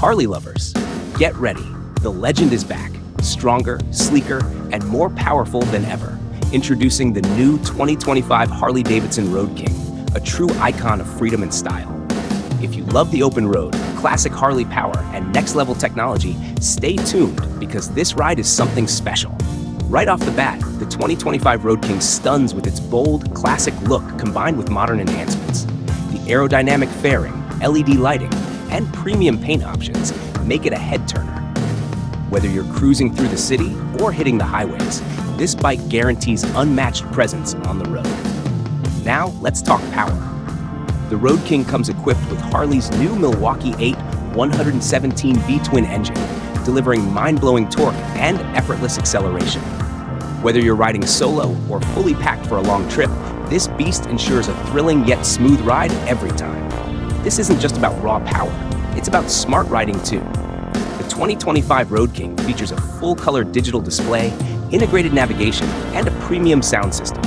Harley lovers, get ready. The legend is back, stronger, sleeker, and more powerful than ever. Introducing the new 2025 Harley Davidson Road King, a true icon of freedom and style. If you love the open road, classic Harley power, and next-level technology, stay tuned because this ride is something special. Right off the bat, the 2025 Road King stuns with its bold, classic look combined with modern enhancements. The aerodynamic fairing, LED lighting, and premium paint options make it a head-turner. Whether you're cruising through the city or hitting the highways, this bike guarantees unmatched presence on the road. Now, let's talk power. The Road King comes equipped with Harley's new Milwaukee-Eight 117 V-twin engine, delivering mind-blowing torque and effortless acceleration. Whether you're riding solo or fully packed for a long trip, this beast ensures a thrilling yet smooth ride every time. This isn't just about raw power, it's about smart riding too. The 2025 Road King features a full-color digital display, integrated navigation, and a premium sound system.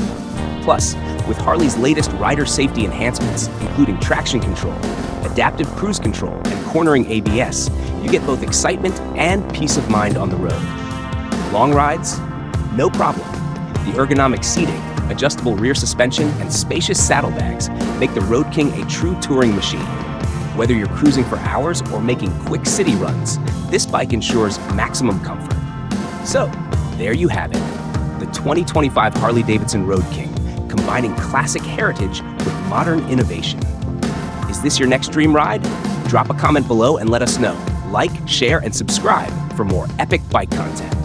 Plus, with Harley's latest rider safety enhancements, including traction control, adaptive cruise control, and cornering ABS, you get both excitement and peace of mind on the road. Long rides? No problem. The ergonomic seating, adjustable rear suspension, and spacious saddlebags make the Road King a true touring machine. Whether you're cruising for hours or making quick city runs, this bike ensures maximum comfort. So, there you have it, the 2025 Harley Davidson Road King, combining classic heritage with modern innovation. Is this your next dream ride? Drop a comment below and let us know. Like, share, and subscribe for more epic bike content.